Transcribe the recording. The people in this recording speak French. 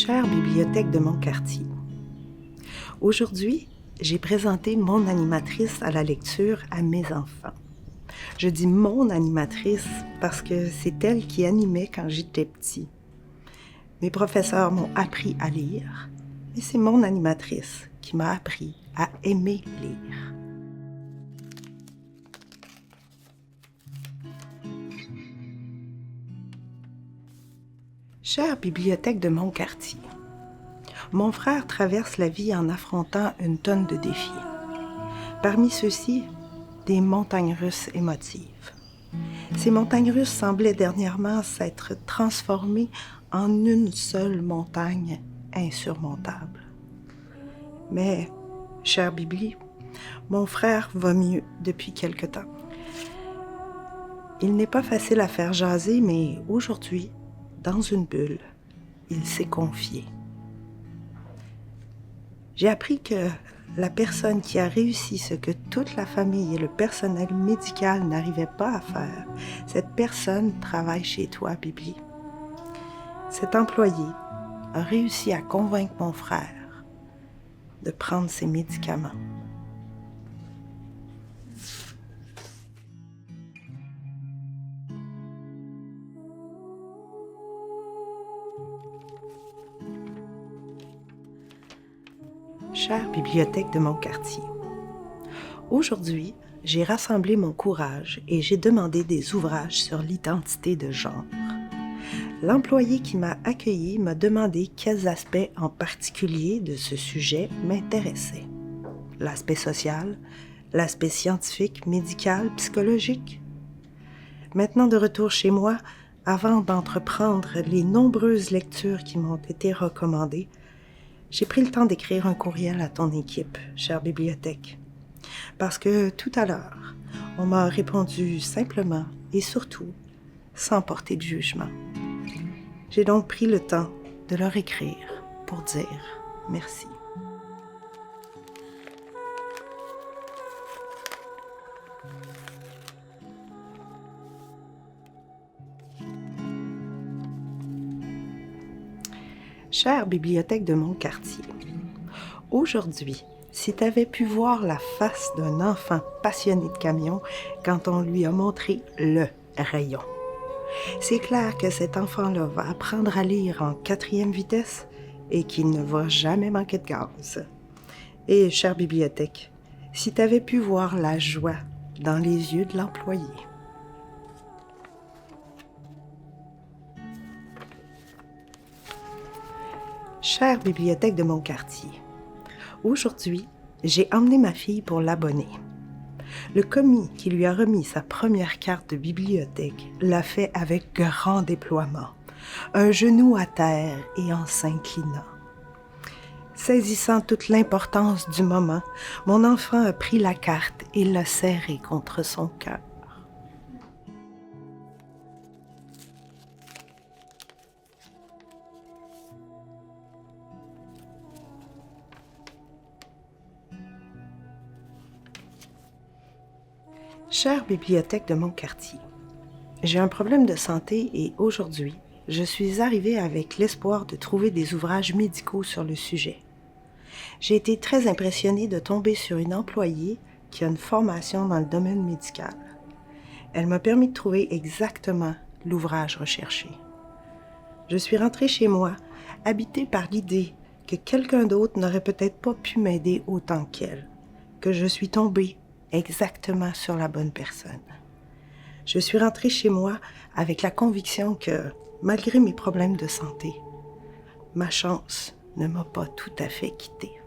Chère bibliothèque de mon quartier, aujourd'hui, j'ai présenté mon animatrice à la lecture à mes enfants. Je dis mon animatrice parce que c'est elle qui animait quand j'étais petit. Mes professeurs m'ont appris à lire, mais c'est mon animatrice qui m'a appris à aimer lire. Chère bibliothèque de mon quartier, mon frère traverse la vie en affrontant une tonne de défis. Parmi ceux-ci, des montagnes russes émotives. Ces montagnes russes semblaient dernièrement s'être transformées en une seule montagne insurmontable. Mais, chère Bibli, mon frère va mieux depuis quelque temps. Il n'est pas facile à faire jaser, mais aujourd'hui, dans une bulle, il s'est confié. J'ai appris que la personne qui a réussi ce que toute la famille et le personnel médical n'arrivaient pas à faire, cette personne travaille chez toi, Bibli. Cet employé a réussi à convaincre mon frère de prendre ses médicaments. Chère bibliothèque de mon quartier, aujourd'hui, j'ai rassemblé mon courage et j'ai demandé des ouvrages sur l'identité de genre. L'employé qui m'a accueilli m'a demandé quels aspects en particulier de ce sujet m'intéressaient. L'aspect social, l'aspect scientifique, médical, psychologique. Maintenant de retour chez moi, avant d'entreprendre les nombreuses lectures qui m'ont été recommandées, j'ai pris le temps d'écrire un courriel à ton équipe, chère bibliothèque. Parce que tout à l'heure, on m'a répondu simplement et surtout sans porter de jugement. J'ai donc pris le temps de leur écrire pour dire merci. Chère bibliothèque de mon quartier, aujourd'hui, si tu avais pu voir la face d'un enfant passionné de camions quand on lui a montré le rayon. C'est clair que cet enfant-là va apprendre à lire en 4e vitesse et qu'il ne va jamais manquer de gaz. Et, chère bibliothèque, si tu avais pu voir la joie dans les yeux de l'employé. Chère bibliothèque de mon quartier, aujourd'hui, j'ai emmené ma fille pour l'abonner. Le commis qui lui a remis sa première carte de bibliothèque l'a fait avec grand déploiement, un genou à terre et en s'inclinant. Saisissant toute l'importance du moment, mon enfant a pris la carte et l'a serrée contre son cœur. Chère bibliothèque de mon quartier, j'ai un problème de santé et aujourd'hui, je suis arrivée avec l'espoir de trouver des ouvrages médicaux sur le sujet. J'ai été très impressionnée de tomber sur une employée qui a une formation dans le domaine médical. Elle m'a permis de trouver exactement l'ouvrage recherché. Je suis rentrée chez moi, habitée par l'idée que quelqu'un d'autre n'aurait peut-être pas pu m'aider autant qu'elle, que je suis tombée exactement sur la bonne personne. Je suis rentrée chez moi avec la conviction que, malgré mes problèmes de santé, ma chance ne m'a pas tout à fait quittée.